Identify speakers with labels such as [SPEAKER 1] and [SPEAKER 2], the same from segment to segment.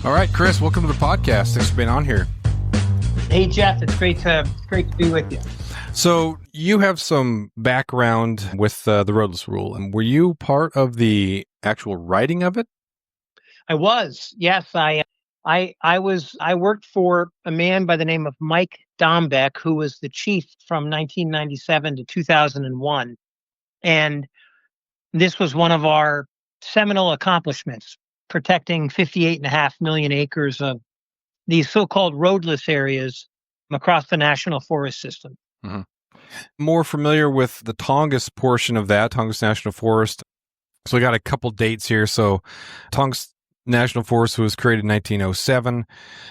[SPEAKER 1] All right, Chris, welcome to the podcast. Thanks for being on here.
[SPEAKER 2] Hey, Jeff, it's great to be with you.
[SPEAKER 1] So you have some background with the Roadless Rule, and were you part of the actual writing of it?
[SPEAKER 2] I was, yes, I worked for a man by the name of Mike Dombeck, who was the chief from 1997 to 2001, and this was one of our seminal accomplishments, protecting 58.5 million acres of these so-called roadless areas across the National Forest system.
[SPEAKER 1] Mm-hmm. More familiar with the Tongass portion of that, Tongass National Forest. So we got a couple dates here. So Tongass National Forest was created in 1907.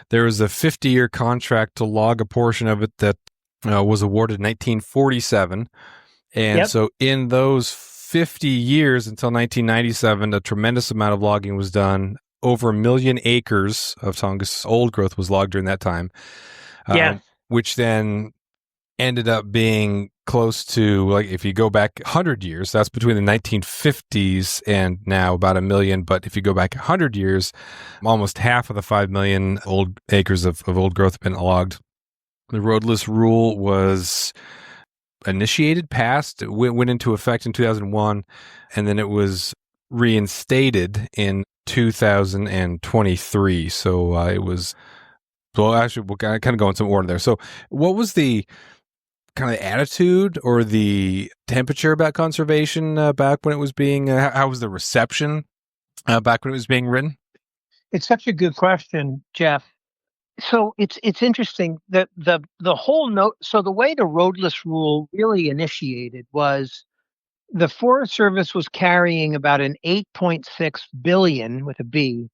[SPEAKER 1] There was a 50-year contract to log a portion of it that was awarded in 1947. And so in those 50 years until 1997, a tremendous amount of logging was done. Over 1 million acres of Tongass old growth was logged during that time, which then ended up being close to, like, if you go back 100 years, that's between the 1950s and now about 1 million. But if you go back 100 years, almost half of the 5 million old acres of old growth have been logged. The Roadless Rule was passed, went into effect in 2001, and then it was reinstated in 2023. So it was, well, actually, we'll kind of go in some order there. So what was the kind of attitude or the temperature about conservation back when it was being, how was the reception back when it was being written?
[SPEAKER 2] It's such a good question, Jeff. So it's interesting that the whole note. So the way the Roadless Rule really initiated was the Forest Service was carrying about an 8.6 billion with a B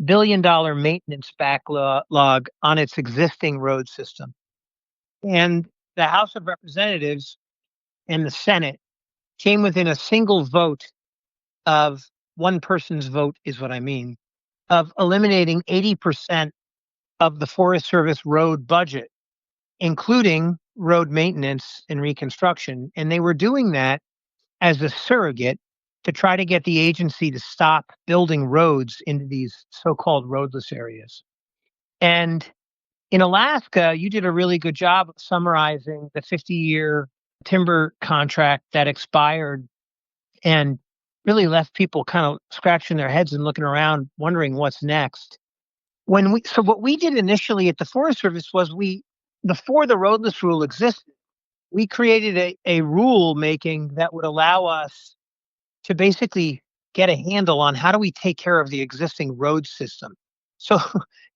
[SPEAKER 2] billion-dollar maintenance backlog on its existing road system, and the House of Representatives and the Senate came within a single vote of one person's vote is what I mean of eliminating 80% of the Forest Service road budget, including road maintenance and reconstruction. And they were doing that as a surrogate to try to get the agency to stop building roads into these so-called roadless areas. And in Alaska, you did a really good job of summarizing the 50-year timber contract that expired and really left people kind of scratching their heads and looking around, wondering what's next. So what we did initially at the Forest Service was before the Roadless Rule existed, we created a rule making that would allow us to basically get a handle on how do we take care of the existing road system. So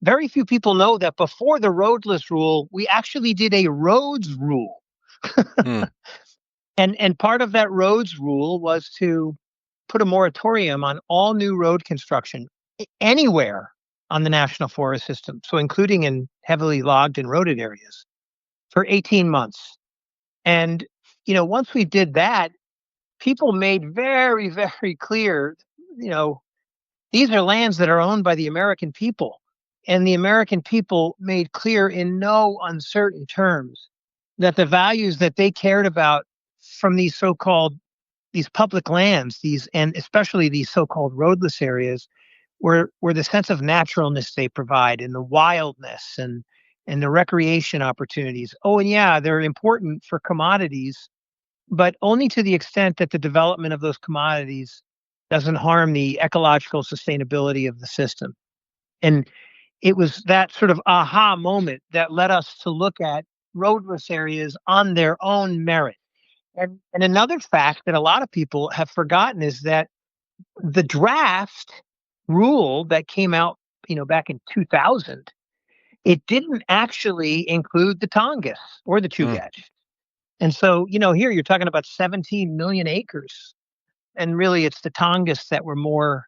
[SPEAKER 2] very few people know that before the Roadless Rule, we actually did a roads rule. And part of that roads rule was to put a moratorium on all new road construction anywhere on the National Forest system, so including in heavily logged and roaded areas, for 18 months. And, once we did that, people made very, very clear, these are lands that are owned by the American people. And the American people made clear in no uncertain terms that the values that they cared about from these public lands, and especially these so-called roadless areas, were the sense of naturalness they provide and the wildness and the recreation opportunities. Oh, and yeah, they're important for commodities, but only to the extent that the development of those commodities doesn't harm the ecological sustainability of the system. And it was that sort of aha moment that led us to look at roadless areas on their own merit. And another fact that a lot of people have forgotten is that the draft rule that came out, back in 2000, it didn't actually include the Tongass or the Chugach. And so, here you're talking about 17 million acres. And really, it's the Tongass that were more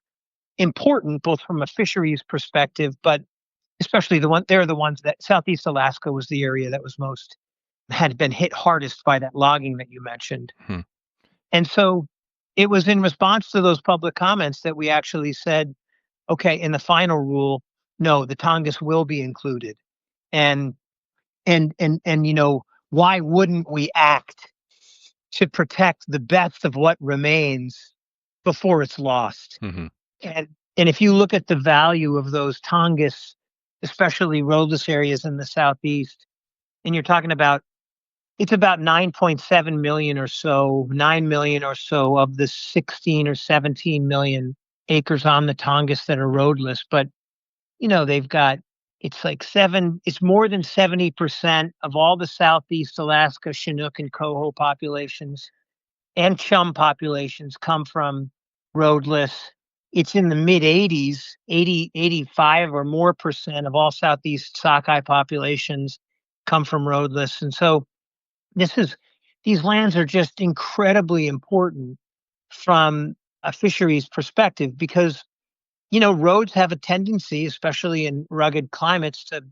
[SPEAKER 2] important, both from a fisheries perspective, but especially they're the ones that Southeast Alaska was the area that had been hit hardest by that logging that you mentioned. And so it was in response to those public comments that we actually said, okay, in the final rule, no, the Tongass will be included. And why wouldn't we act to protect the best of what remains before it's lost? And And if you look at the value of those Tongass, especially roadless areas in the southeast, and you're talking about it's about 9.7 million or so, 9 million or so of the 16 or 17 million acres on the Tongass that are roadless. But, they've got, it's more than 70% of all the Southeast Alaska Chinook and coho populations and chum populations come from roadless. It's in the mid 80s, 80, 85 or more percent of all Southeast sockeye populations come from roadless. And so this is these lands are just incredibly important from a fisheries perspective because roads have a tendency, especially in rugged climates, to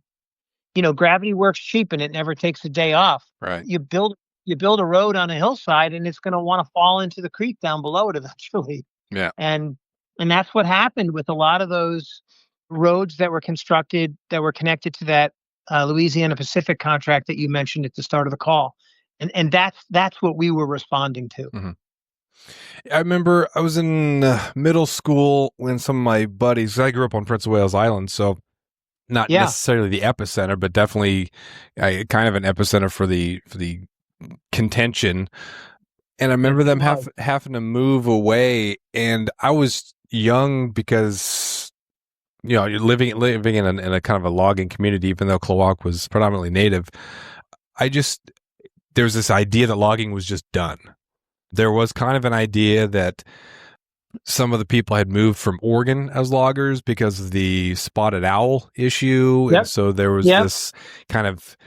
[SPEAKER 2] gravity works cheap and it never takes a day off.
[SPEAKER 1] Right.
[SPEAKER 2] You build a road on a hillside and it's going to want to fall into the creek down below it eventually.
[SPEAKER 1] Yeah.
[SPEAKER 2] And that's what happened with a lot of those roads that were constructed that were connected to that Louisiana Pacific contract that you mentioned at the start of the call. And that's what we were responding to.
[SPEAKER 1] Mm-hmm. I remember I was in middle school when some of my buddies, I grew up on Prince of Wales Island, so not necessarily the epicenter, but definitely kind of an epicenter for the contention. And I remember them having to move away, and I was young because you're living in a kind of a logging community, even though Klawock was predominantly native. There's this idea that logging was just done. There was kind of an idea that some of the people had moved from Oregon as loggers because of the spotted owl issue.
[SPEAKER 2] Yep.
[SPEAKER 1] And so there was this kind of,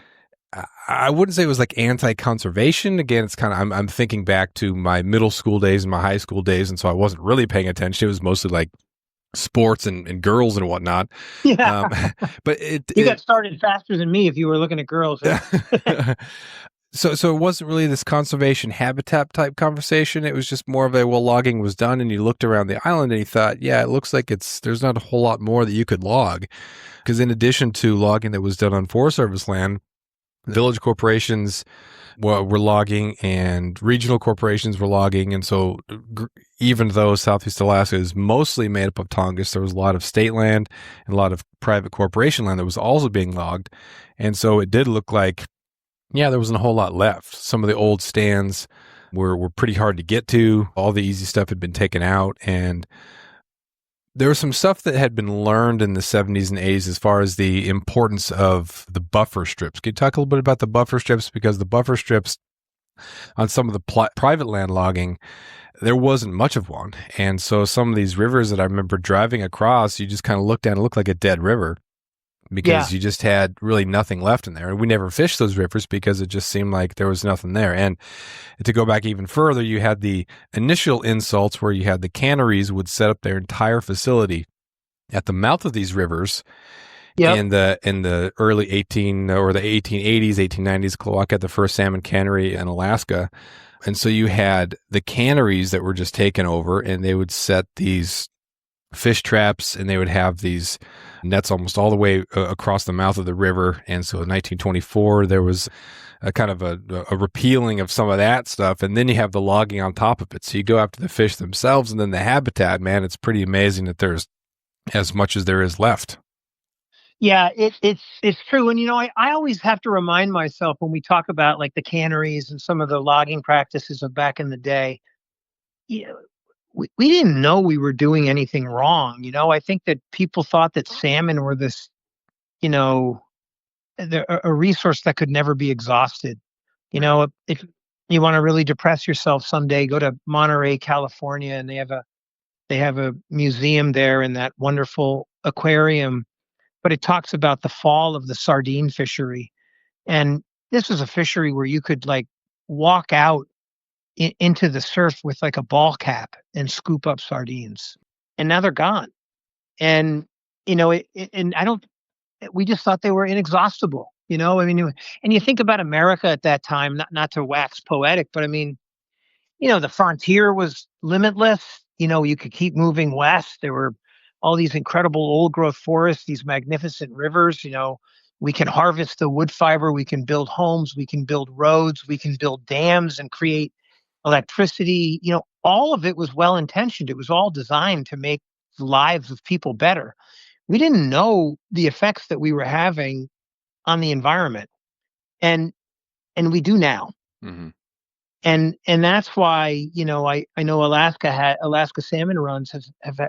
[SPEAKER 1] I wouldn't say it was like anti-conservation. Again, it's kind of, I'm thinking back to my middle school days and my high school days. And so I wasn't really paying attention. It was mostly like sports and girls and whatnot.
[SPEAKER 2] Yeah.
[SPEAKER 1] But
[SPEAKER 2] you got started faster than me if you were looking at girls.
[SPEAKER 1] So it wasn't really this conservation habitat type conversation. It was just more of a, logging was done, and you looked around the island and you thought, yeah, it looks like there's not a whole lot more that you could log. Because in addition to logging that was done on Forest Service land, village corporations were logging and regional corporations were logging. And so even though Southeast Alaska is mostly made up of Tongass, there was a lot of state land and a lot of private corporation land that was also being logged. And so it did look like, yeah, there wasn't a whole lot left. Some of the old stands were pretty hard to get to. All the easy stuff had been taken out. And there was some stuff that had been learned in the 70s and 80s as far as the importance of the buffer strips. Can you talk a little bit about the buffer strips? Because the buffer strips on some of the private land logging, there wasn't much of one. And so some of these rivers that I remember driving across, you just kind of looked down, it looked like a dead river, because you just had really nothing left in there. And we never fished those rivers because it just seemed like there was nothing there. And to go back even further, you had the initial insults where you had the canneries would set up their entire facility at the mouth of these rivers. In the early the 1880s, 1890s, Klawock had the first salmon cannery in Alaska. And so you had the canneries that were just taken over, and they would set these fish traps, and they would have these nets almost all the way across the mouth of the river. And so in 1924, there was a kind of a repealing of some of that stuff. And then you have the logging on top of it. So you go after the fish themselves, and then the habitat, man, it's pretty amazing that there's as much as there is left.
[SPEAKER 2] Yeah, it's true. And, I always have to remind myself when we talk about like the canneries and some of the logging practices of back in the day, we didn't know we were doing anything wrong. I think that people thought that salmon were this, a resource that could never be exhausted. If you want to really depress yourself someday, go to Monterey, California, and they have a museum there in that wonderful aquarium. But it talks about the fall of the sardine fishery. And this was a fishery where you could like walk out into the surf with like a ball cap and scoop up sardines. And now they're gone. And, we just thought they were inexhaustible, and you think about America at that time, not to wax poetic, but I mean, the frontier was limitless. You could keep moving west. There were all these incredible old growth forests, these magnificent rivers. We can harvest the wood fiber. We can build homes. We can build roads. We can build dams and create electricity. All of it was well intentioned. It was all designed to make lives of people better. We didn't know the effects that we were having on the environment, and we do now.
[SPEAKER 1] Mm-hmm.
[SPEAKER 2] And that's why, I know Alaska salmon runs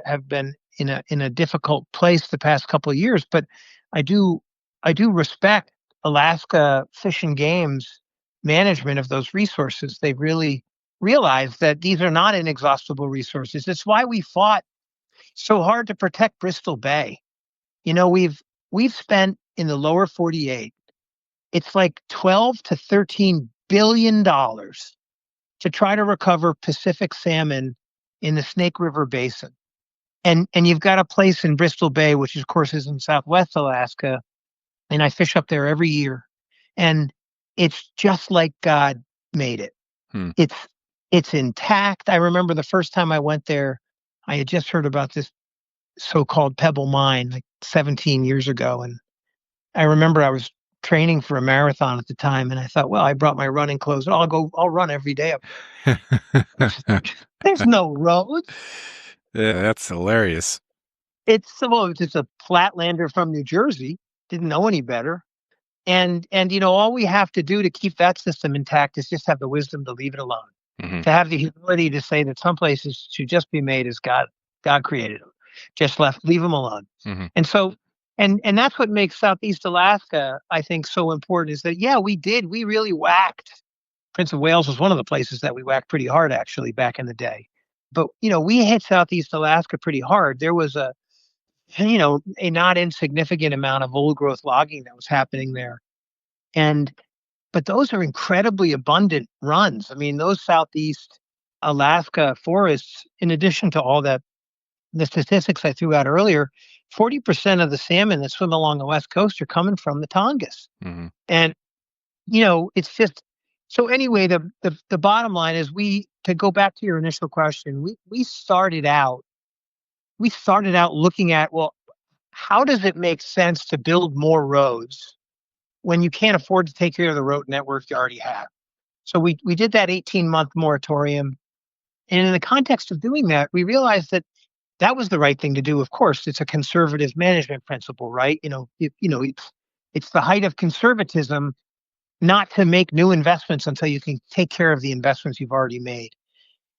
[SPEAKER 2] have been in a difficult place the past couple of years, but I do respect Alaska Fish and Game's management of those resources. They've really realized that these are not inexhaustible resources. It's why we fought so hard to protect Bristol Bay. We've spent in the lower 48, it's like 12 to 13 billion dollars to try to recover Pacific salmon in the Snake River Basin. And you've got a place in Bristol Bay, which of course is in Southwest Alaska, and I fish up there every year. And it's just like God made it.
[SPEAKER 1] Hmm.
[SPEAKER 2] It's intact. I remember the first time I went there, I had just heard about this so-called Pebble Mine like 17 years ago. And I remember I was training for a marathon at the time, and I thought, well, I brought my running clothes. I'll run every day up there. There's no roads.
[SPEAKER 1] Yeah, that's hilarious.
[SPEAKER 2] It's a flatlander from New Jersey. Didn't know any better. And all we have to do to keep that system intact is just have the wisdom to leave it alone.
[SPEAKER 1] Mm-hmm.
[SPEAKER 2] To have the humility to say that some places should just be made as God created them. Just leave them alone.
[SPEAKER 1] Mm-hmm.
[SPEAKER 2] And so, and that's what makes Southeast Alaska, I think, so important, is that, yeah, we really whacked. Prince of Wales was one of the places that we whacked pretty hard, actually, back in the day. But, we hit Southeast Alaska pretty hard. There was a not insignificant amount of old growth logging that was happening there. But those are incredibly abundant runs. I mean, those Southeast Alaska forests, in addition to all the statistics I threw out earlier, 40% of the salmon that swim along the West Coast are coming from the Tongass.
[SPEAKER 1] Mm-hmm.
[SPEAKER 2] And, it's just, so anyway, the bottom line is, to go back to your initial question, we started out looking at, well, how does it make sense to build more roads when you can't afford to take care of the road network you already have? So we did that 18-month moratorium. And in the context of doing that, we realized that was the right thing to do. Of course, it's a conservative management principle, right? It's the height of conservatism not to make new investments until you can take care of the investments you've already made.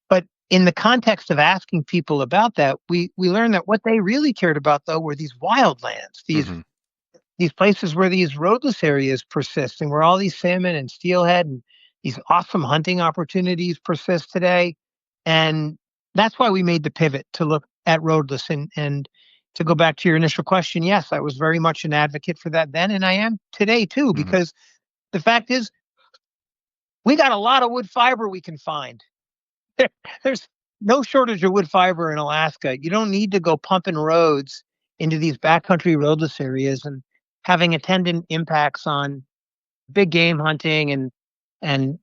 [SPEAKER 2] But in the context of asking people about that, we learned that what they really cared about, though, were these wildlands, these places where these roadless areas persist, and where all these salmon and steelhead and these awesome hunting opportunities persist today. And that's why we made the pivot to look at roadless. And to go back to your initial question, yes, I was very much an advocate for that then, and I am today too, because the fact is, we got a lot of wood fiber we can find. There's no shortage of wood fiber in Alaska. You don't need to go pumping roads into these backcountry roadless areas and having attendant impacts on big game hunting and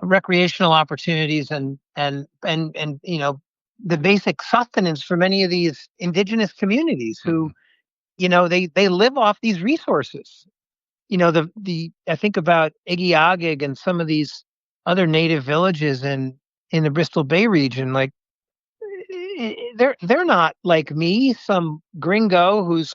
[SPEAKER 2] recreational opportunities and the basic sustenance for many of these indigenous communities who they live off these resources. I think about Igiagig and some of these other native villages in the Bristol Bay region. Like, they're not like me, some gringo who's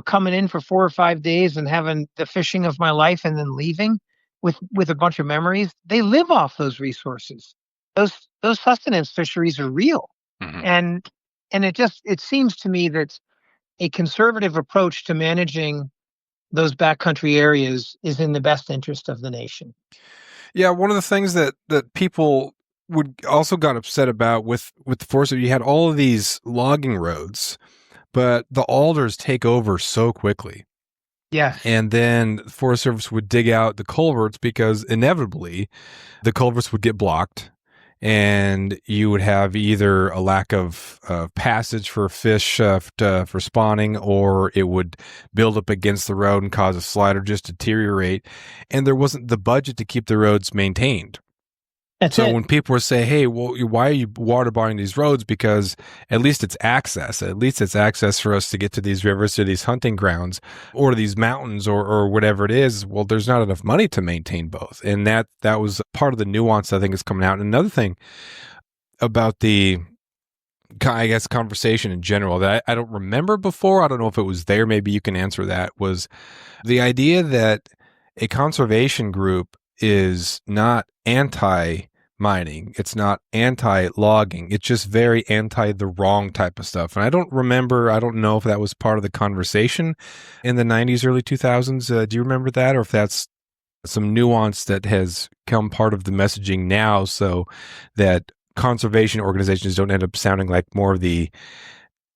[SPEAKER 2] coming in for 4 or 5 days and having the fishing of my life and then leaving with a bunch of memories. They live off those resources. Those sustenance fisheries are real. And it seems to me that a conservative approach to managing those backcountry areas is in the best interest of the nation.
[SPEAKER 1] Yeah, one of the things that people would also got upset about with the forest, you had all of these logging roads, but the alders take over so quickly.
[SPEAKER 2] Yes.
[SPEAKER 1] And then the Forest Service would dig out the culverts, because inevitably the culverts would get blocked, and you would have either a lack of passage for fish for spawning, or it would build up against the road and cause a slide or just deteriorate. And there wasn't the budget to keep the roads maintained. So when people were saying, hey, well, why are you waterboarding these roads? Because at least it's access. At least it's access for us to get to these rivers, to these hunting grounds, or to these mountains, or whatever it is. Well, there's not enough money to maintain both. And that was part of the nuance I think is coming out. And another thing about the I guess, conversation in general that I don't remember before. I don't know if it was there. Maybe you can answer that. Was the idea that a conservation group is not anti mining, it's not anti logging, it's just very anti the wrong type of stuff. And I don't remember, I don't know if that was part of the conversation in the 90s, early 2000s. Do you remember that, or if that's some nuance that has come part of the messaging now, so that conservation organizations don't end up sounding like more of the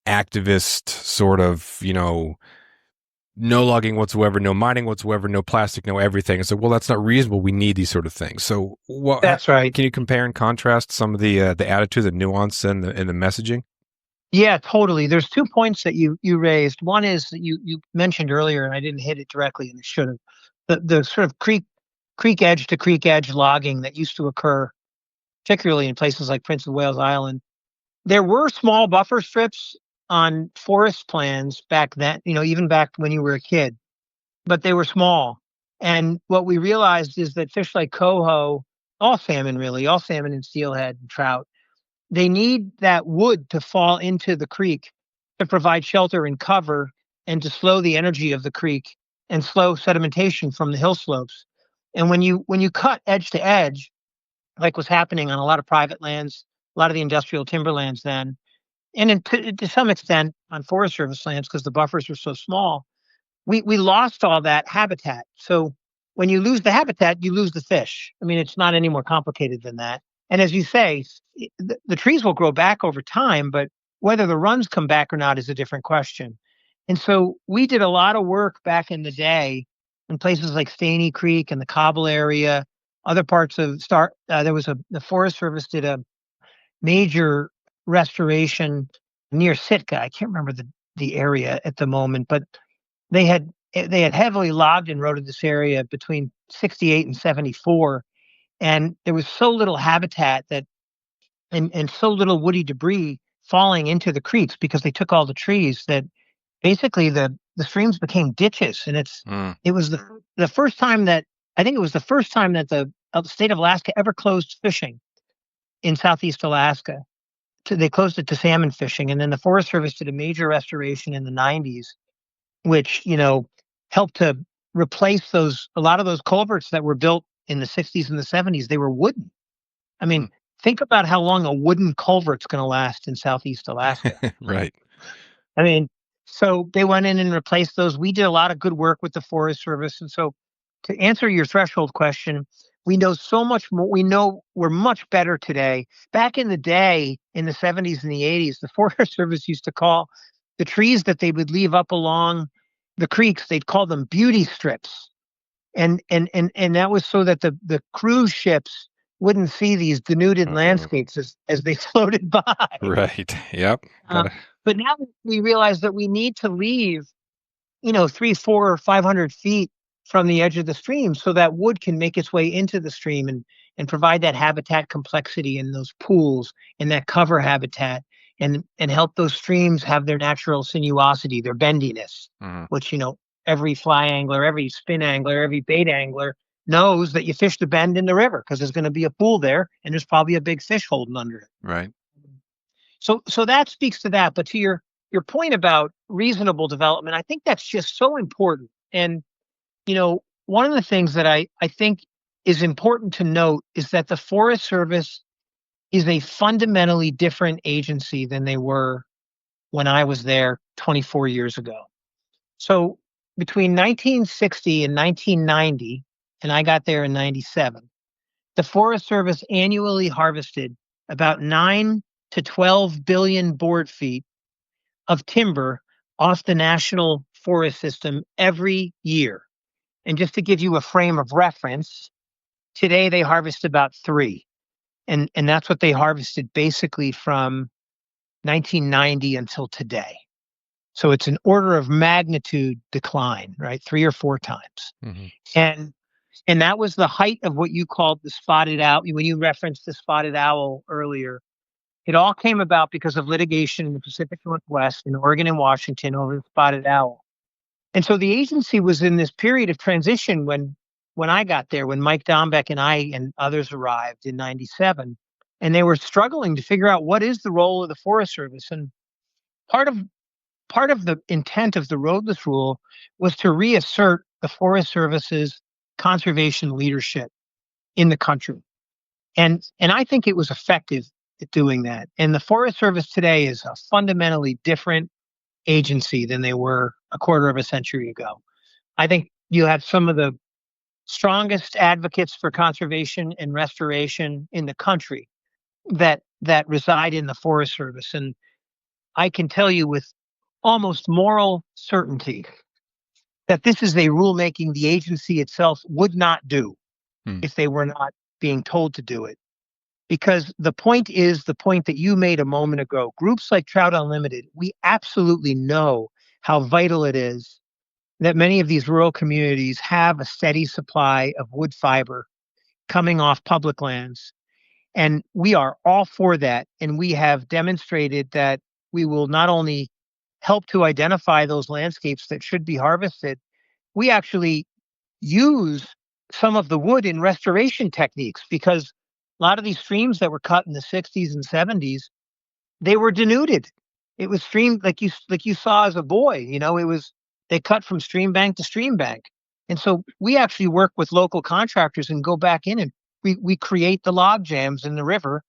[SPEAKER 1] activist sort of, no logging whatsoever, no mining whatsoever, no plastic, no everything. So, well, that's not reasonable. We need these sort of things. So,
[SPEAKER 2] That's right.
[SPEAKER 1] can you compare and contrast some of the attitude, the nuance, and the messaging?
[SPEAKER 2] Yeah, totally. There's 2 points that you raised. One is that you mentioned earlier, and I didn't hit it directly, and I should have. The sort of creek edge to creek edge logging that used to occur, particularly in places like Prince of Wales Island. There were small buffer strips on forest plans back then, even back when you were a kid, but they were small. And what we realized is that fish like coho, all salmon really, all salmon and steelhead and trout, they need that wood to fall into the creek to provide shelter and cover and to slow the energy of the creek and slow sedimentation from the hill slopes. And when you cut edge to edge, like was happening on a lot of private lands, a lot of the industrial timberlands then, and to some extent on Forest Service lands because the buffers were so small, we lost all that habitat. So when you lose the habitat, you lose the fish. I mean, it's not any more complicated than that. And as you say, the trees will grow back over time, but whether the runs come back or not is a different question. And so we did a lot of work back in the day in places like Staney Creek and the Cobble area, other parts of the Forest Service did a major restoration near Sitka. I can't remember the area at the moment, but they had heavily logged and roaded this area between 68 and 74, and there was so little habitat that and so little woody debris falling into the creeks because they took all the trees that basically the streams became ditches. And it was the first time that I think it was the first time that the state of Alaska ever closed fishing in Southeast Alaska. They closed it to salmon fishing, and then the Forest Service did a major restoration in the 90s, which helped to replace a lot of those culverts that were built in the 60s and the 70s. They were wooden. I mean, think about how long a wooden culvert's going to last in Southeast Alaska.
[SPEAKER 1] Right.
[SPEAKER 2] I mean, so they went in and replaced those. We did a lot of good work with the Forest Service. And so to answer your threshold question, we know so much more. We know we're much better today. Back in the day, in the 70s and the 80s, the Forest Service used to call the trees that they would leave up along the creeks, they'd call them beauty strips. And that was so that the cruise ships wouldn't see these denuded landscapes as they floated by.
[SPEAKER 1] Right. Yep.
[SPEAKER 2] But now we realize that we need to leave, 3, 4, or 500 feet from the edge of the stream so that wood can make its way into the stream and provide that habitat complexity in those pools and that cover habitat and help those streams have their natural sinuosity, their bendiness, which, every fly angler, every spin angler, every bait angler knows that you fish the bend in the river because there's going to be a pool there and there's probably a big fish holding under it.
[SPEAKER 1] Right.
[SPEAKER 2] So that speaks to that. But to your point about reasonable development, I think that's just so important. And, one of the things that I think is important to note is that the Forest Service is a fundamentally different agency than they were when I was there 24 years ago. So between 1960 and 1990, and I got there in 97, the Forest Service annually harvested about 9 to 12 billion board feet of timber off the national forest system every year. And just to give you a frame of reference, today they harvest about 3. And that's what they harvested basically from 1990 until today. So it's an order of magnitude decline, right? 3 or 4 times. And that was the height of what you called the spotted owl. When you referenced the spotted owl earlier, it all came about because of litigation in the Pacific Northwest, in Oregon and Washington, over the spotted owl. And so the agency was in this period of transition when I got there, when Mike Dombeck and I and others arrived in 97. and they were struggling to figure out what is the role of the Forest Service. And part of part of the intent of the Roadless Rule was to reassert the Forest Service's conservation leadership in the country. And I think it was effective at doing that. And the Forest Service today is a fundamentally different agency than they were a quarter of a century ago. I think you have some of the strongest advocates for conservation and restoration in the country that reside in the Forest Service. And I can tell you with almost moral certainty that this is a rulemaking the agency itself would not do if they were not being told to do it. Because the point is the point that you made a moment ago. Groups like Trout Unlimited, we absolutely know how vital it is that many of these rural communities have a steady supply of wood fiber coming off public lands. And we are all for that. And we have demonstrated that we will not only help to identify those landscapes that should be harvested, we actually use some of the wood in restoration techniques, because a lot of these streams that were cut in the 60s and 70s, they were denuded. It was stream like you saw as a boy, it was they cut from stream bank to stream bank. And so we actually work with local contractors and go back in and we create the log jams in the river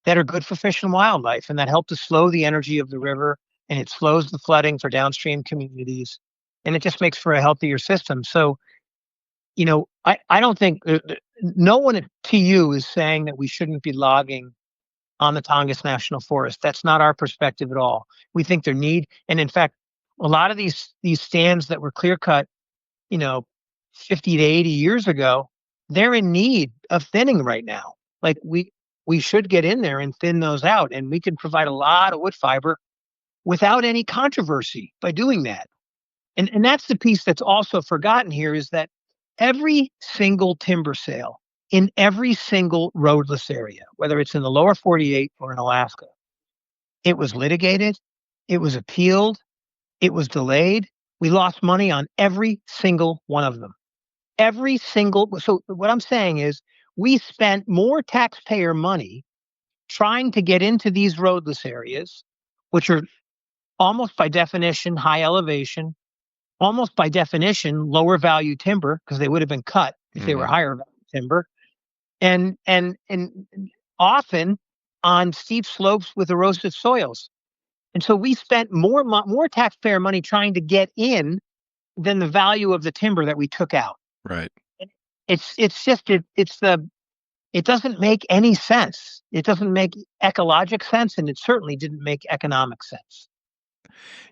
[SPEAKER 2] that are good for fish and wildlife, and that help to slow the energy of the river, and it slows the flooding for downstream communities, and it just makes for a healthier system. So, I don't think no one at TU is saying that we shouldn't be logging on the Tongass National Forest. That's not our perspective at all. We think there need, and in fact, a lot of these stands that were clear cut, 50 to 80 years ago, they're in need of thinning right now. Like we should get in there and thin those out, and we can provide a lot of wood fiber without any controversy by doing that. And that's the piece that's also forgotten here, is that every single timber sale in every single roadless area, whether it's in the lower 48 or in Alaska, it was litigated, it was appealed, it was delayed. We lost money on every single one of them. So what I'm saying is we spent more taxpayer money trying to get into these roadless areas, which are almost by definition high elevation, almost by definition lower value timber, because they would have been cut if they were higher value timber, and often on steep slopes with erosive soils. And so we spent more taxpayer money trying to get in than the value of the timber that we took out.
[SPEAKER 1] Right.
[SPEAKER 2] It doesn't make any sense. It doesn't make ecologic sense, and it certainly didn't make economic sense.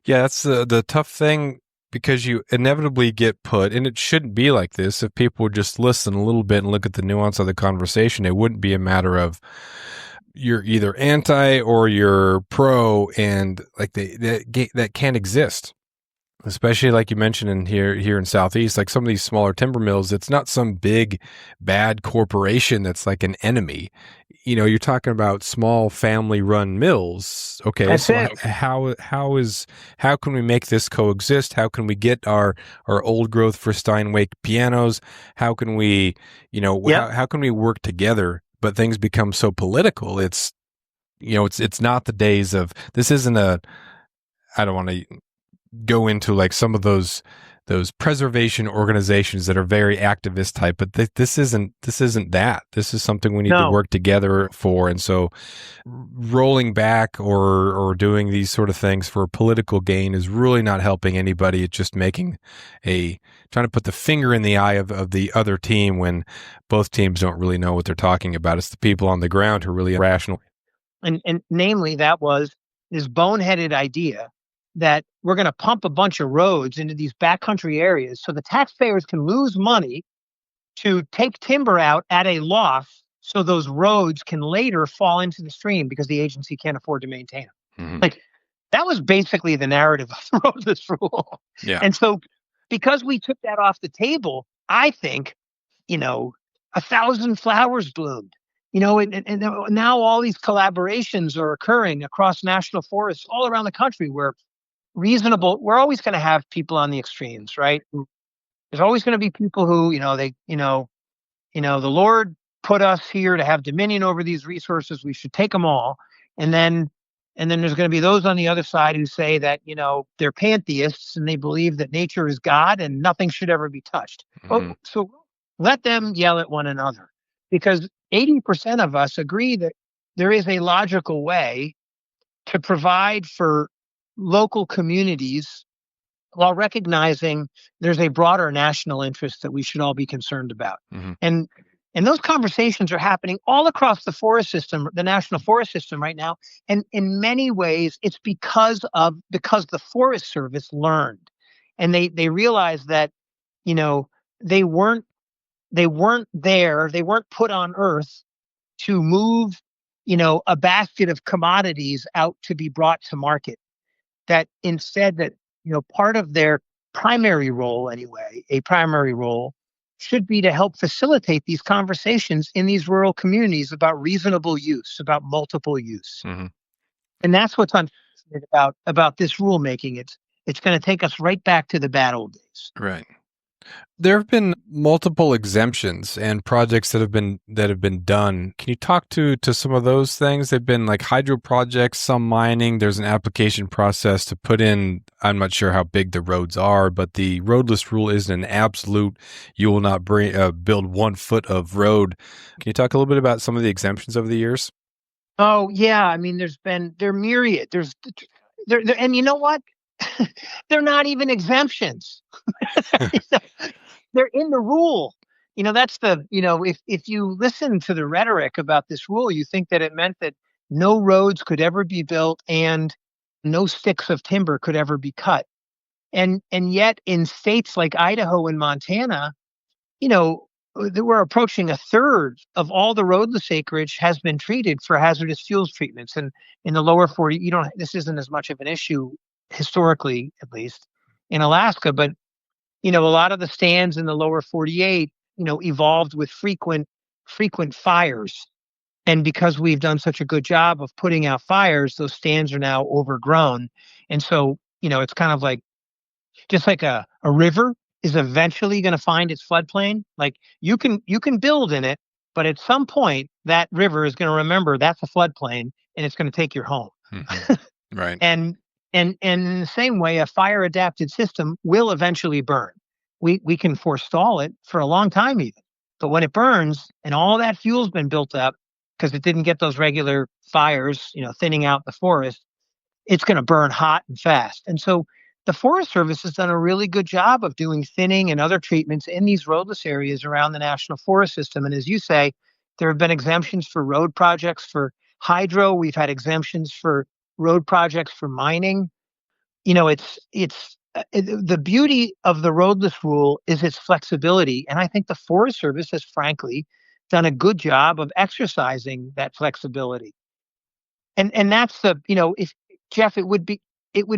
[SPEAKER 1] Yeah, that's the tough thing, because you inevitably get put, and it shouldn't be like this. If people would just listen a little bit and look at the nuance of the conversation, it wouldn't be a matter of you're either anti or you're pro, and like that can't exist. Especially like you mentioned in here in Southeast, like some of these smaller timber mills, it's not some big bad corporation that's like an enemy. You're talking about small family run mills. Okay,
[SPEAKER 2] That's
[SPEAKER 1] so
[SPEAKER 2] it.
[SPEAKER 1] how can we make this coexist? How can we get our old growth for Steinway pianos? How can we,
[SPEAKER 2] Yep.
[SPEAKER 1] how can we work together? But things become so political. It's not the days of, this isn't I don't want to go into like some of those preservation organizations that are very activist type, but this isn't that. This is something we need to work together for. And so rolling back or doing these sort of things for political gain is really not helping anybody. It's just trying to put the finger in the eye of the other team, when both teams don't really know what they're talking about. It's the people on the ground who are really rational.
[SPEAKER 2] And namely, that was this boneheaded idea that we're going to pump a bunch of roads into these backcountry areas so the taxpayers can lose money to take timber out at a loss, so those roads can later fall into the stream because the agency can't afford to maintain them.
[SPEAKER 1] Mm-hmm.
[SPEAKER 2] Like, that was basically the narrative of the Roadless Rule.
[SPEAKER 1] Yeah.
[SPEAKER 2] And so because we took that off the table, I think, 1,000 flowers bloomed. And now all these collaborations are occurring across national forests all around the country, where we're always going to have people on the extremes, right? There's always going to be people who, the Lord put us here to have dominion over these resources. We should take them all. And then there's going to be those on the other side who say that, they're pantheists and they believe that nature is God and nothing should ever be touched.
[SPEAKER 1] Mm-hmm.
[SPEAKER 2] So let them yell at one another, because 80% of us agree that there is a logical way to provide for local communities while recognizing there's a broader national interest that we should all be concerned about.
[SPEAKER 1] Mm-hmm.
[SPEAKER 2] And those conversations are happening all across the forest system, the national forest system right now. And in many ways, it's because the Forest Service learned, and they realized that, they weren't there, they weren't put on Earth to move, a basket of commodities out to be brought to market. That instead that, part of their primary role anyway, a primary role should be to help facilitate these conversations in these rural communities about reasonable use, about multiple use.
[SPEAKER 1] Mm-hmm.
[SPEAKER 2] And that's what's unfortunate about this rulemaking. It's going to take us right back to the bad old days.
[SPEAKER 1] Right. There have been multiple exemptions and projects that have been done. Can you talk to some of those things? They've been like hydro projects, some mining. There's an application process to put in. I'm not sure how big the roads are, but the roadless rule isn't an absolute. You will not build 1 foot of road. Can you talk a little bit about some of the exemptions over the years?
[SPEAKER 2] Oh yeah, I mean, they're myriad. And you know what? They're not even exemptions. They're in the rule. That's if you listen to the rhetoric about this rule, you think that it meant that no roads could ever be built and no sticks of timber could ever be cut. And yet in states like Idaho and Montana, we're approaching a third of all the roadless acreage has been treated for hazardous fuels treatments. And in the lower 40, this isn't as much of an issue historically, at least in Alaska, but a lot of the stands in the lower 48, evolved with frequent fires. And because we've done such a good job of putting out fires, those stands are now overgrown. And so, it's kind of like, just like a river is eventually going to find its floodplain. Like you can build in it, but at some point that river is going to remember that's a floodplain and it's going to take your home.
[SPEAKER 1] Mm-hmm. Right.
[SPEAKER 2] And in the same way, a fire adapted system will eventually burn. We can forestall it for a long time even. But when it burns and all that fuel's been built up because it didn't get those regular fires, thinning out the forest, it's going to burn hot and fast. And so the Forest Service has done a really good job of doing thinning and other treatments in these roadless areas around the National Forest System. And as you say, there have been exemptions for road projects for hydro. We've had exemptions for road projects for mining. It's the beauty of the roadless rule is its flexibility. And I think the Forest Service has frankly done a good job of exercising that flexibility. And that's if Jeff, it would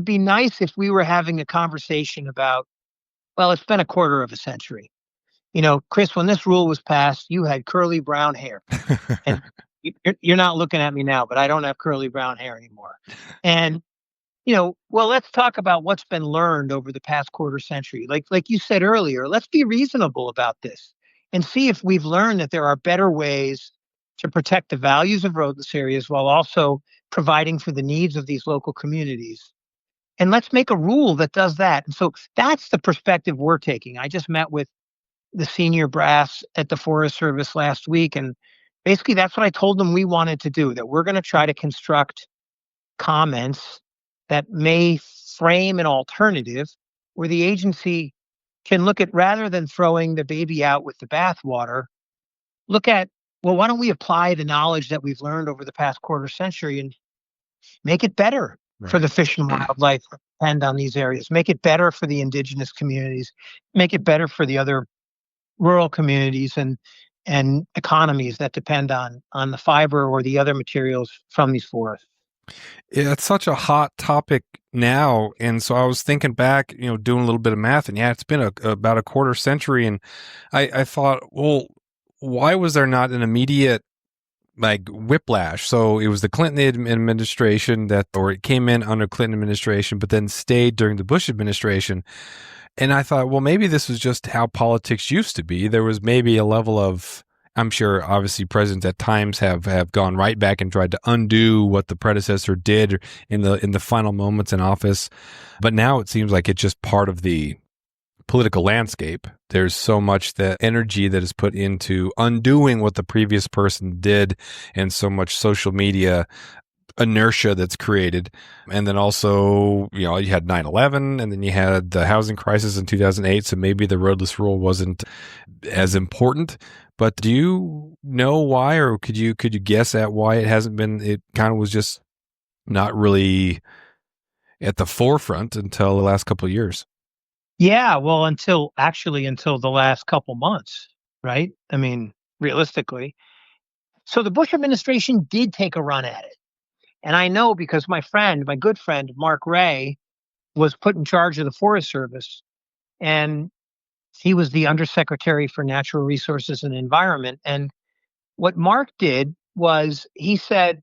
[SPEAKER 2] be nice if we were having a conversation about, well, it's been a quarter of a century. Chris, when this rule was passed, you had curly brown hair. And you're not looking at me now, but I don't have curly brown hair anymore. And, well, let's talk about what's been learned over the past quarter century. Like you said earlier, let's be reasonable about this and see if we've learned that there are better ways to protect the values of roadless areas while also providing for the needs of these local communities. And let's make a rule that does that. And so that's the perspective we're taking. I just met with the senior brass at the Forest Service last week. And basically that's what I told them we wanted to do, that we're going to try to construct comments that may frame an alternative where the agency can look at, rather than throwing the baby out with the bathwater, look at, well, why don't we apply the knowledge that we've learned over the past quarter century and make it better for the fish and wildlife that depend on these areas, make it better for the indigenous communities, make it better for the other rural communities and economies that depend on the fiber or the other materials from these forests.
[SPEAKER 1] Yeah, it's such a hot topic now. And so I was thinking back, doing a little bit of math, and yeah, it's been about a quarter century. And I thought, well, why was there not an immediate whiplash? So it was the Clinton administration or it came in under Clinton administration, but then stayed during the Bush administration. And I thought, well, maybe this was just how politics used to be. There was maybe a level of I'm sure obviously presidents at times have gone right back and tried to undo what the predecessor did in the final moments in office. But now it seems like it's just part of the political landscape. There's so much that energy that is put into undoing what the previous person did, and so much social media inertia that's created. And then also, you had 9/11, and then you had the housing crisis in 2008. So maybe the roadless rule wasn't as important. But do you know why, or could you guess at why it hasn't been? It kind of was just not really at the forefront until the last couple of years.
[SPEAKER 2] Yeah, well, until the last couple months, right? I mean, realistically. So the Bush administration did take a run at it. And I know because my good friend, Mark Ray, was put in charge of the Forest Service, and he was the Undersecretary for Natural Resources and Environment. And what Mark did was he said,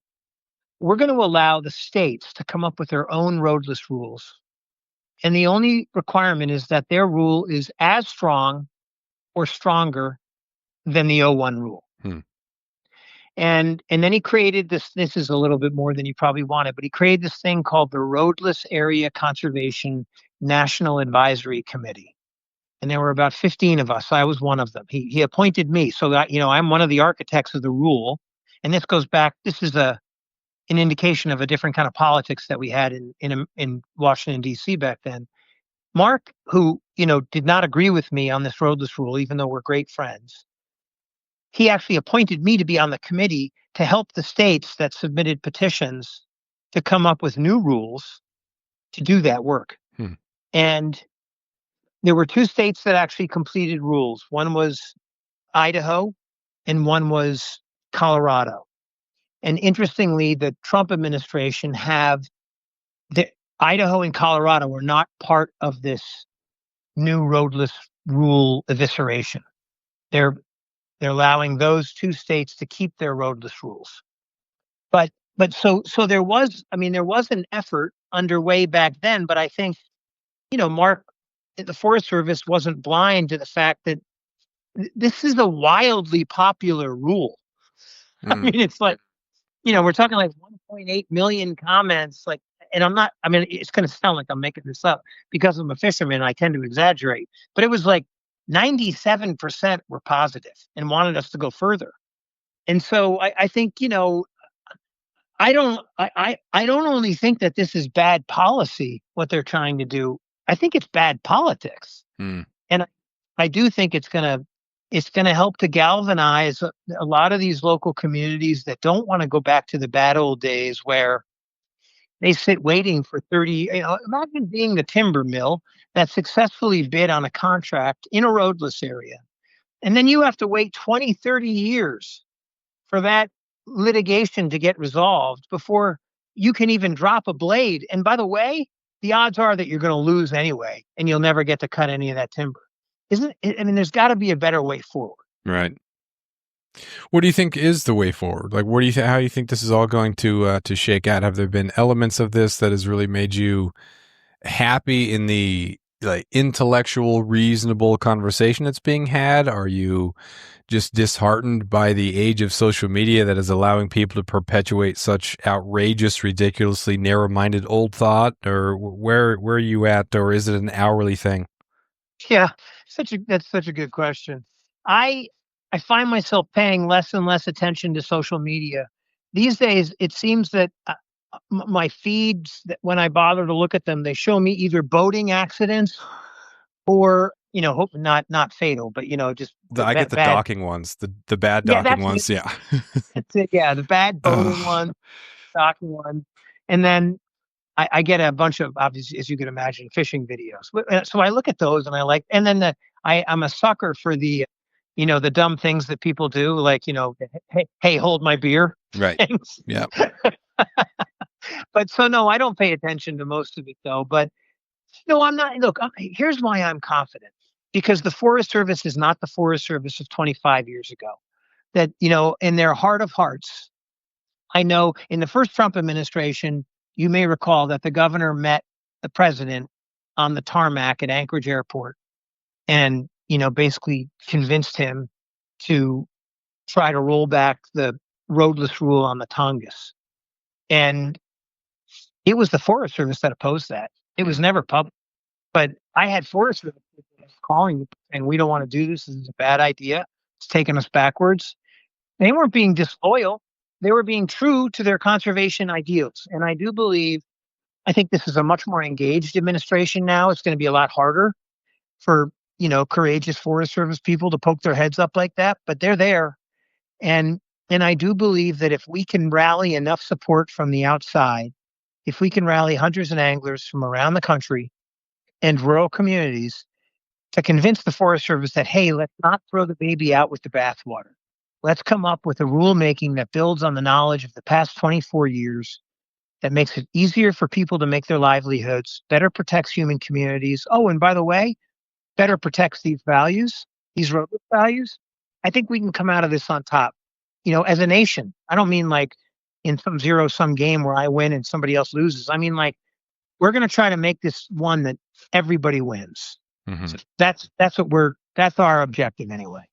[SPEAKER 2] we're going to allow the states to come up with their own roadless rules. And the only requirement is that their rule is as strong or stronger than the '01 rule.
[SPEAKER 1] Hmm.
[SPEAKER 2] And then he created this is a little bit more than you probably wanted, but he created this thing called the Roadless Area Conservation National Advisory Committee. And there were about 15 of us. I was one of them. He appointed me. So that, I'm one of the architects of the rule. And this is an indication of a different kind of politics that we had in Washington, D.C. back then. Mark, who, did not agree with me on this roadless rule, even though we're great friends, he actually appointed me to be on the committee to help the states that submitted petitions to come up with new rules to do that work.
[SPEAKER 1] Hmm.
[SPEAKER 2] And there were two states that actually completed rules. One was Idaho and one was Colorado. And interestingly, the Trump administration the Idaho and Colorado were not part of this new roadless rule evisceration. They're allowing those two states to keep their roadless rules. But so there was, there was an effort underway back then, but I think, Mark, the Forest Service wasn't blind to the fact that this is a wildly popular rule. It's like, we're talking like 1.8 million comments, like, and it's going to sound like I'm making this up because I'm a fisherman. I tend to exaggerate, but it was like 97% were positive and wanted us to go further. And so I think, I don't only think that this is bad policy, what they're trying to do. I think it's bad politics.
[SPEAKER 1] Hmm.
[SPEAKER 2] And I do think it's gonna help to galvanize a lot of these local communities that don't want to go back to the bad old days where they sit waiting for 30. Imagine being the timber mill that successfully bid on a contract in a roadless area. And then you have to wait 20, 30 years for that litigation to get resolved before you can even drop a blade. And by the way, the odds are that you're going to lose anyway, and you'll never get to cut any of that timber. Isn't it? I mean, there's got to be a better way forward.
[SPEAKER 1] Right. What do you think is the way forward? Like, what do you how do you think this is all going to shake out? Have there been elements of this that has really made you happy in the like intellectual, reasonable conversation that's being had? Are you just disheartened by the age of social media that is allowing people to perpetuate such outrageous, ridiculously narrow-minded old thought? Or where are you at? Or is it an hourly thing?
[SPEAKER 2] Yeah, that's such a good question. I I find myself paying less and less attention to social media these days. It seems that my feeds, that when I bother to look at them, they show me either boating accidents or hope not fatal, but just
[SPEAKER 1] I get the
[SPEAKER 2] bad.
[SPEAKER 1] docking ones, the bad
[SPEAKER 2] Yeah,
[SPEAKER 1] docking
[SPEAKER 2] that's it.
[SPEAKER 1] ones. Yeah.
[SPEAKER 2] That's it. Yeah, the bad boating
[SPEAKER 1] Ugh.
[SPEAKER 2] one, docking one, and then I get a bunch of, obviously, as you can imagine, fishing videos. So I look at those and I like, and then I'm a sucker for the dumb things that people do, like hey, hold my beer
[SPEAKER 1] Right.
[SPEAKER 2] things.
[SPEAKER 1] Yeah.
[SPEAKER 2] But so no, I don't pay attention to most of it though. But no, I'm not. Look, here's why I'm confident, because the Forest Service is not the Forest Service of 25 years ago. That in their heart of hearts, I know in the first Trump administration, you may recall that the governor met the president on the tarmac at Anchorage Airport and, basically convinced him to try to roll back the roadless rule on the Tongass. And it was the Forest Service that opposed that. It was never public. But I had Forest Service calling and we don't want to do this. This is a bad idea. It's taking us backwards. They weren't being disloyal. They were being true to their conservation ideals. And I think this is a much more engaged administration now. It's going to be a lot harder for, courageous Forest Service people to poke their heads up like that, but they're there. And I do believe that if we can rally enough support from the outside, if we can rally hunters and anglers from around the country and rural communities to convince the Forest Service that, hey, let's not throw the baby out with the bathwater. Let's come up with a rulemaking that builds on the knowledge of the past 24 years, that makes it easier for people to make their livelihoods, better protects human communities. Oh, and by the way, better protects these values, these roadless values. I think we can come out of this on top, as a nation. I don't mean like in some zero-sum game where I win and somebody else loses. I mean like we're going to try to make this one that everybody wins.
[SPEAKER 1] Mm-hmm.
[SPEAKER 2] So that's our objective anyway.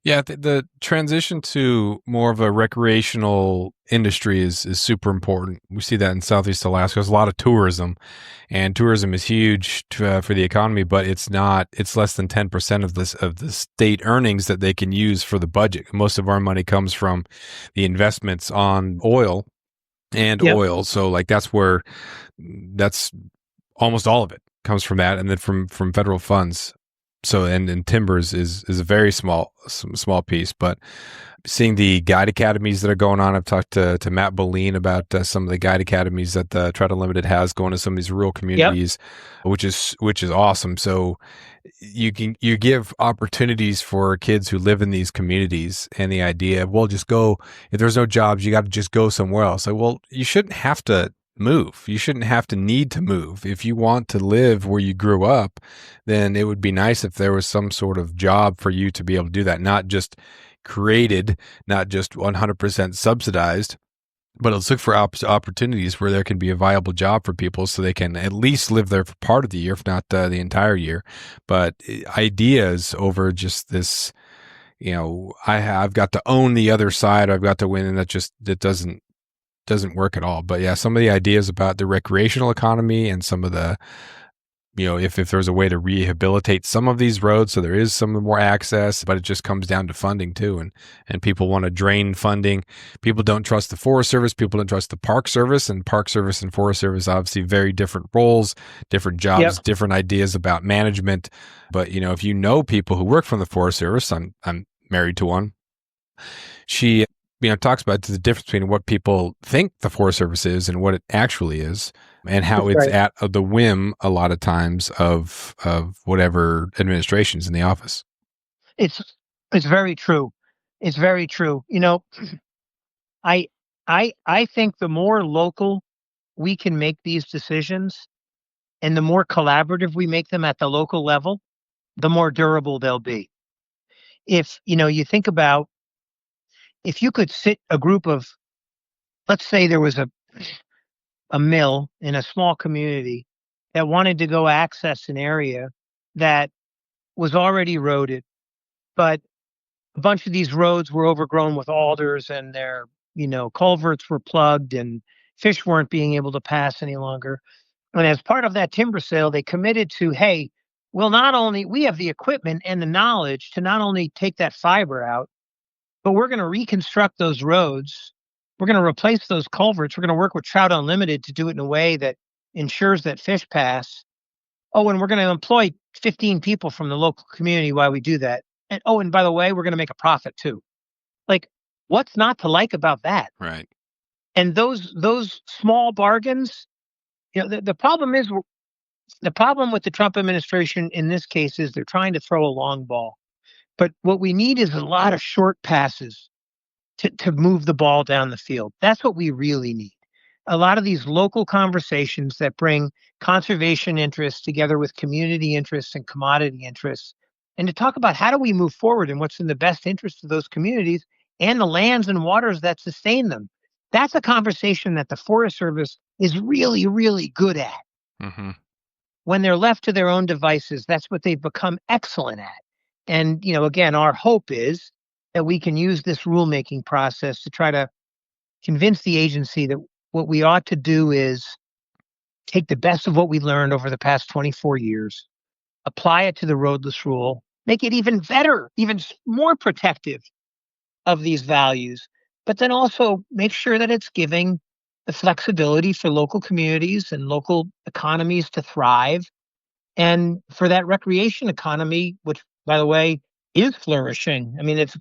[SPEAKER 1] Yeah, the transition to more of a recreational industry is super important. We see that in Southeast Alaska. There's a lot of tourism, and tourism is huge for the economy, but it's not. It's less than 10% of the state earnings that they can use for the budget. Most of our money comes from the investments on oil and
[SPEAKER 2] Yep.
[SPEAKER 1] oil. So like that's almost all of it comes from that, and then from federal funds. So and timbers is a very small piece, but seeing the guide academies that are going on, I've talked to Matt Boleen about some of the guide academies that the Trout Unlimited has going to some of these rural communities, which is awesome. So you give opportunities for kids who live in these communities, and the idea of, well, just go, if there's no jobs, you got to just go somewhere else. Like, well, you shouldn't have to move. You shouldn't have to need to move. If you want to live where you grew up, then it would be nice if there was some sort of job for you to be able to do that, not just created, not just 100% subsidized, but let's look for opportunities where there can be a viable job for people so they can at least live there for part of the year, if not the entire year. But ideas over just this, I've got to own the other side, I've got to win, and that doesn't work at all. But yeah, some of the ideas about the recreational economy and some of the, if there's a way to rehabilitate some of these roads so there is some more access, but it just comes down to funding too. And people want to drain funding. People don't trust the Forest Service. People don't trust the Park Service, and Park Service and Forest Service, obviously very different roles, different jobs, different ideas about management. But, if people who work from the Forest Service, I'm married to one. She talks about the difference between what people think the Forest Service is and what it actually is, and how it's at the whim a lot of times of whatever administration's in the office.
[SPEAKER 2] It's very true. It's very true. I think the more local we can make these decisions and the more collaborative we make them at the local level, the more durable they'll be. If, you think about, if you could sit a group of, let's say there was a mill in a small community that wanted to go access an area that was already roaded, but a bunch of these roads were overgrown with alders and their, culverts were plugged and fish weren't being able to pass any longer. And as part of that timber sale, they committed to, hey, we have the equipment and the knowledge to not only take that fiber out, but we're going to reconstruct those roads. We're going to replace those culverts. We're going to work with Trout Unlimited to do it in a way that ensures that fish pass. Oh, and we're going to employ 15 people from the local community while we do that. And by the way, we're going to make a profit too. Like, what's not to like about that?
[SPEAKER 1] Right.
[SPEAKER 2] And those small bargains, the problem with the Trump administration in this case is they're trying to throw a long ball. But what we need is a lot of short passes to move the ball down the field. That's what we really need. A lot of these local conversations that bring conservation interests together with community interests and commodity interests, and to talk about how do we move forward and what's in the best interest of those communities and the lands and waters that sustain them. That's a conversation that the Forest Service is really, really good at.
[SPEAKER 1] Mm-hmm.
[SPEAKER 2] When they're left to their own devices, that's what they've become excellent at. And, again, our hope is that we can use this rulemaking process to try to convince the agency that what we ought to do is take the best of what we learned over the past 24 years, apply it to the roadless rule, make it even better, even more protective of these values, but then also make sure that it's giving the flexibility for local communities and local economies to thrive, and for that recreation economy, which, by the way, is flourishing. I mean, it's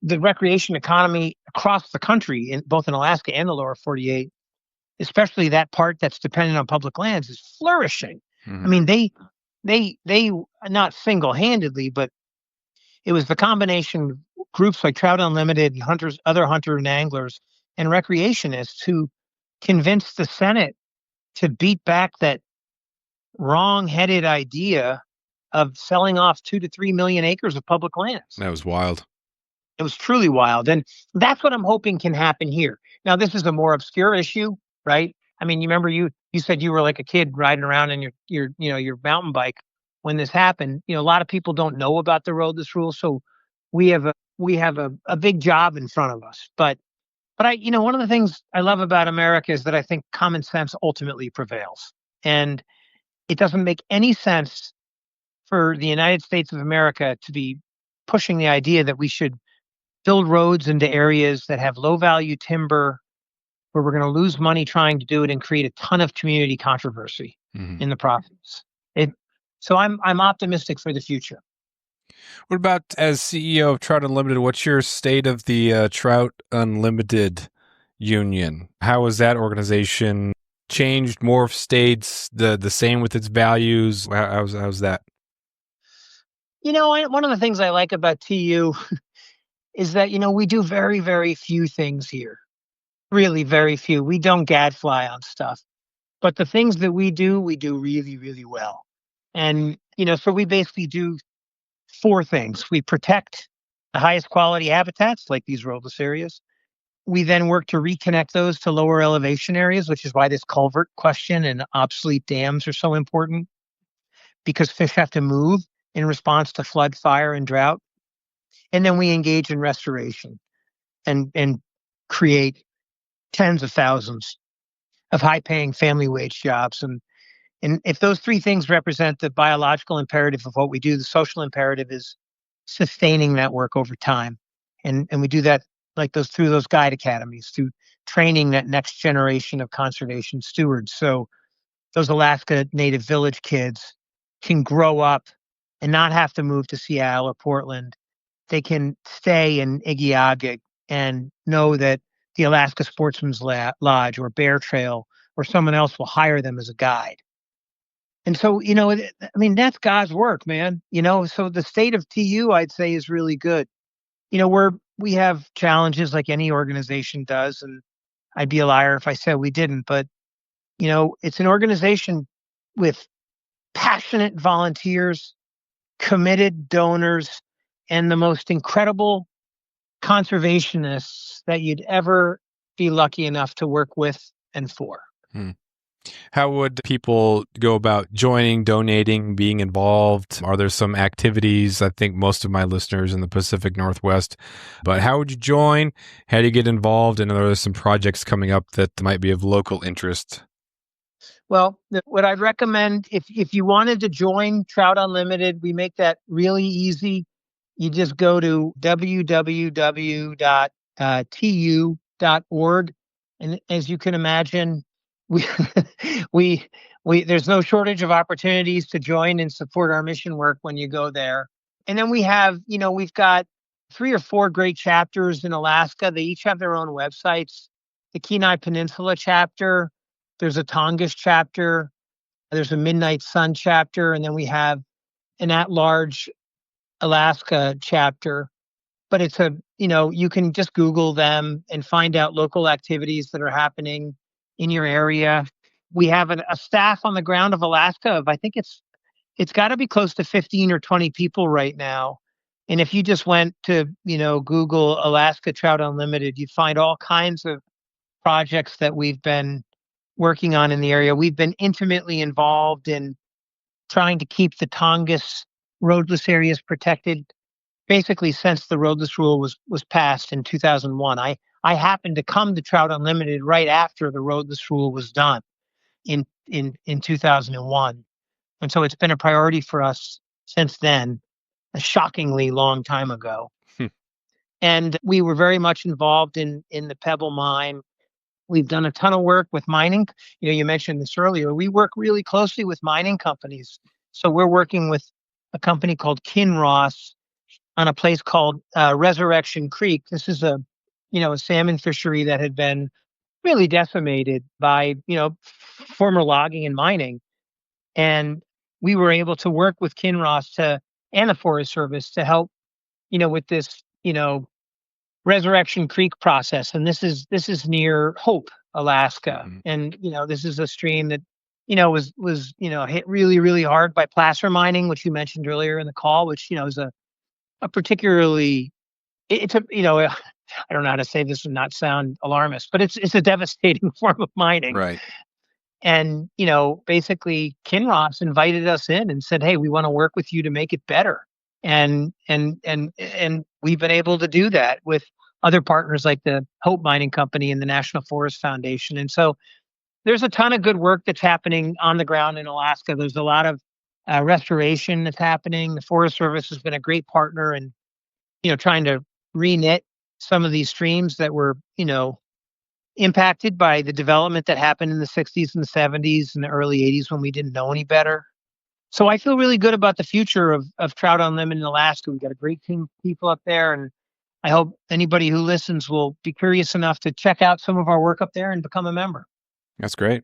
[SPEAKER 2] the recreation economy across the country, in both in Alaska and the lower 48, especially that part that's dependent on public lands, is flourishing. I
[SPEAKER 1] Mhm.
[SPEAKER 2] mean, they not single-handedly, but it was the combination of groups like Trout Unlimited and hunters, other hunter and anglers and recreationists who convinced the Senate to beat back that wrong-headed idea of selling off 2 to 3 million acres of public lands.
[SPEAKER 1] That was wild.
[SPEAKER 2] It was truly wild, and that's what I'm hoping can happen here. Now, this is a more obscure issue, right? I mean, you remember you said you were like a kid riding around in your mountain bike when this happened. A lot of people don't know about the roadless rule, so we have a big job in front of us. But one of the things I love about America is that I think common sense ultimately prevails, and it doesn't make any sense for the United States of America to be pushing the idea that we should build roads into areas that have low value timber, where we're going to lose money trying to do it and create a ton of community controversy
[SPEAKER 1] Mhm.
[SPEAKER 2] in the process. It, so I'm optimistic for the future.
[SPEAKER 1] What about as CEO of Trout Unlimited? What's your state of the Trout Unlimited Union? How has that organization changed, morphed, stayed the same with its values? How's that?
[SPEAKER 2] One of the things I like about TU is that we do very, very few things here. Really, very few. We don't gadfly on stuff, but the things that we do really, really well. And so we basically do four things. We protect the highest quality habitats, like these roadless areas. We then work to reconnect those to lower elevation areas, which is why this culvert question and obsolete dams are so important, because fish have to move in response to flood, fire, and drought. And then we engage in restoration and create tens of thousands of high-paying family wage jobs. And if those three things represent the biological imperative of what we do, the social imperative is sustaining that work over time. And we do that through those guide academies, through training that next generation of conservation stewards. So those Alaska Native village kids can grow up and not have to move to Seattle or Portland. They can stay in Igiugig and know that the Alaska Sportsman's Lodge or Bear Trail or someone else will hire them as a guide. And so, I mean, that's God's work, man. So the state of TU, I'd say, is really good. We have challenges like any organization does, and I'd be a liar if I said we didn't. But it's an organization with passionate volunteers, committed donors, and the most incredible conservationists that you'd ever be lucky enough to work with and for.
[SPEAKER 1] Hmm. How would people go about joining, donating, being involved? Are there some activities? I think most of my listeners in the Pacific Northwest, but how would you join? How do you get involved? And are there some projects coming up that might be of local interest?
[SPEAKER 2] Well, what I'd recommend, if you wanted to join Trout Unlimited, we make that really easy. You just go to www.tu.org. And as you can imagine, we we there's no shortage of opportunities to join and support our mission work when you go there. And then we've got 3 or 4 great chapters in Alaska. They each have their own websites. The Kenai Peninsula chapter, there's a Tongass chapter, there's a Midnight Sun chapter, and then we have an at-large Alaska chapter. But you can just Google them and find out local activities that are happening in your area. We have a staff on the ground of Alaska of, I think it's got to be close to 15 or 20 people right now. And if you just went to, Google Alaska Trout Unlimited, you'd find all kinds of projects that we've been working on in the area. We've been intimately involved in trying to keep the Tongass roadless areas protected basically since the Roadless Rule was passed in 2001. I happened to come to Trout Unlimited right after the Roadless Rule was done in 2001. And so it's been a priority for us since then, a shockingly long time ago.
[SPEAKER 1] Hmm.
[SPEAKER 2] And we were very much involved in the Pebble mine. We've done a ton of work with mining. You mentioned this earlier. We work really closely with mining companies. So we're working with a company called Kinross on a place called Resurrection Creek. This is a salmon fishery that had been really decimated by, former logging and mining. And we were able to work with Kinross and the Forest Service to help, with this, Resurrection Creek process. And this is near Hope, Alaska.
[SPEAKER 1] Mhm.
[SPEAKER 2] And, this is a stream that, was hit really, really hard by placer mining, which you mentioned earlier in the call, which, is a particularly, it's a, I don't know how to say this and not sound alarmist, but it's a devastating form of mining.
[SPEAKER 1] Right.
[SPEAKER 2] And, basically Kinross invited us in and said, "Hey, we want to work with you to make it better." And we've been able to do that with other partners like the Hope Mining Company and the National Forest Foundation. And so there's a ton of good work that's happening on the ground in Alaska. There's a lot of restoration that's happening. The Forest Service has been a great partner in, trying to reknit some of these streams that were, impacted by the development that happened in the 60s and the 70s and the early 80s when we didn't know any better. So I feel really good about the future of Trout Unlimited in Alaska. We've got a great team of people up there, and I hope anybody who listens will be curious enough to check out some of our work up there and become a member.
[SPEAKER 1] That's great.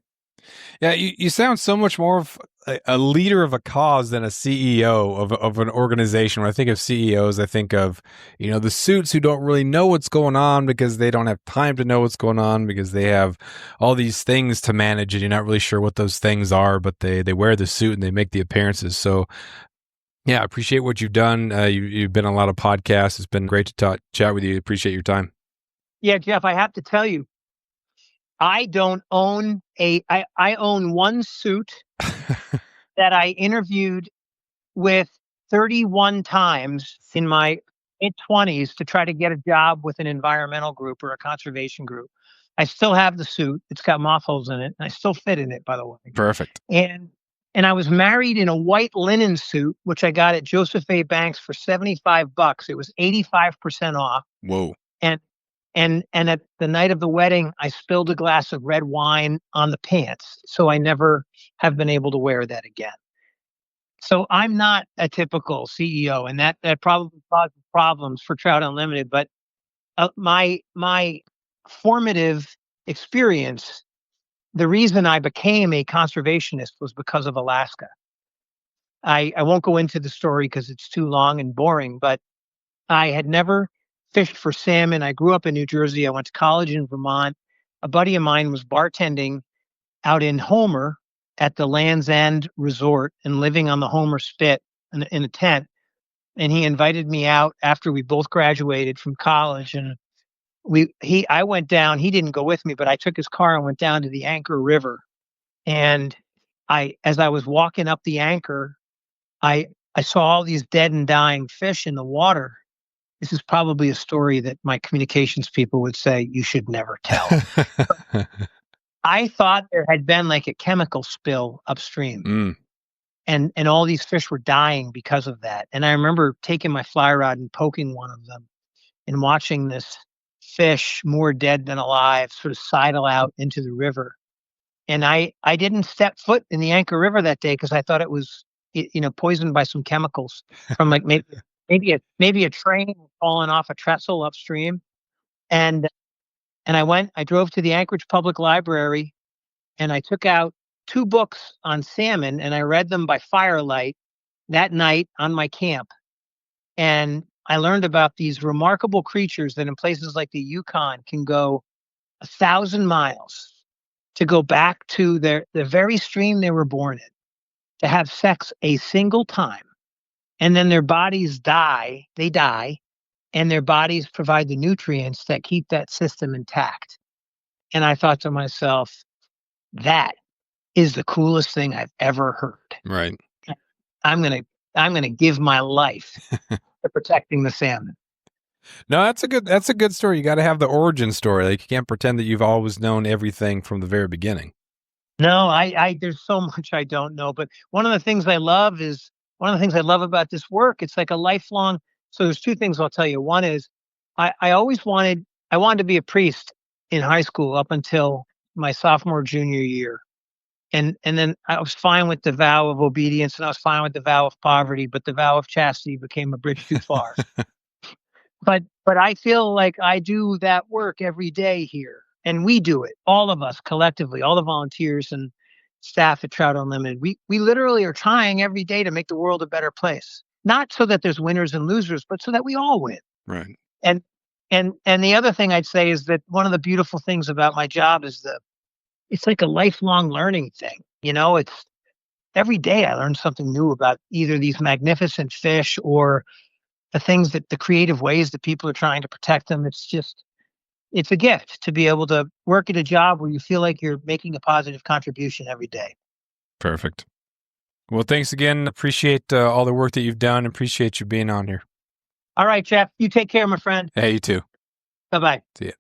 [SPEAKER 1] Yeah, you sound so much more of a leader of a cause than a CEO of an organization. When I think of CEOs, I think of, the suits who don't really know what's going on because they don't have time to know what's going on because they have all these things to manage and you're not really sure what those things are, but they wear the suit and they make the appearances. So yeah, I appreciate what you've done. You've been on a lot of podcasts. It's been great to chat with you. Appreciate your time.
[SPEAKER 2] Yeah, Jeff, I have to tell you, I don't own I own one suit that I interviewed with 31 times in my mid-20s to try to get a job with an environmental group or a conservation group. I still have the suit. It's got moth holes in it, and I still fit in it, by the way.
[SPEAKER 1] Perfect.
[SPEAKER 2] And I was married in a white linen suit, which I got at Joseph A. Banks for $75. It was 85% off.
[SPEAKER 1] Whoa.
[SPEAKER 2] And and at the night of the wedding, I spilled a glass of red wine on the pants, so I never have been able to wear that again. So I'm not a typical CEO, and that probably causes problems for Trout Unlimited. But my formative experience, the reason I became a conservationist was because of Alaska. I won't go into the story because it's too long and boring, but I had never fished for salmon. I grew up in New Jersey. I went to college in Vermont. A buddy of mine was bartending out in Homer at the Land's End Resort and living on the Homer Spit in a tent. And he invited me out after we both graduated from college. And I went down. He didn't go with me, but I took his car and went down to the Anchor River. And as I was walking up the Anchor, I saw all these dead and dying fish in the water. This is probably a story that my communications people would say you should never tell. I thought there had been like a chemical spill upstream.
[SPEAKER 1] Mm.
[SPEAKER 2] And all these fish were dying because of that. And I remember taking my fly rod and poking one of them and watching this fish, more dead than alive, sort of sidle out into the river. And I didn't step foot in the Anchor River that day because I thought it was poisoned by some chemicals from like maybe a train falling off a trestle upstream. And I drove to the Anchorage Public Library and I took out two books on salmon and I read them by firelight that night on my camp. And I learned about these remarkable creatures that in places like the Yukon can go 1,000 miles to go back to the very stream they were born in, to have sex a single time. And then their bodies die, and their bodies provide the nutrients that keep that system intact. And I thought to myself, that is the coolest thing I've ever heard.
[SPEAKER 1] Right.
[SPEAKER 2] I'm going to give my life to protecting the salmon.
[SPEAKER 1] No, that's a good story. You got to have the origin story. Like, you can't pretend that you've always known everything from the very beginning.
[SPEAKER 2] No, there's so much I don't know, but one of the things I love about this work. It's like a lifelong. So there's two things I'll tell you. One is I wanted to be a priest in high school up until my sophomore, junior year. And then I was fine with the vow of obedience and I was fine with the vow of poverty, but the vow of chastity became a bridge too far. But I feel like I do that work every day here. And we do it, all of us collectively, all the volunteers and staff at Trout Unlimited. We literally are trying every day to make the world a better place. Not so that there's winners and losers, but so that we all win.
[SPEAKER 1] Right.
[SPEAKER 2] And and the other thing I'd say is that one of the beautiful things about my job is it's like a lifelong learning thing. It's every day I learn something new about either these magnificent fish or the creative ways that people are trying to protect them. It's a gift to be able to work at a job where you feel like you're making a positive contribution every day.
[SPEAKER 1] Perfect. Well, thanks again. Appreciate all the work that you've done. Appreciate you being on here.
[SPEAKER 2] All right, Jeff, you take care, my friend.
[SPEAKER 1] Hey, you too.
[SPEAKER 2] Bye-bye.
[SPEAKER 1] See ya.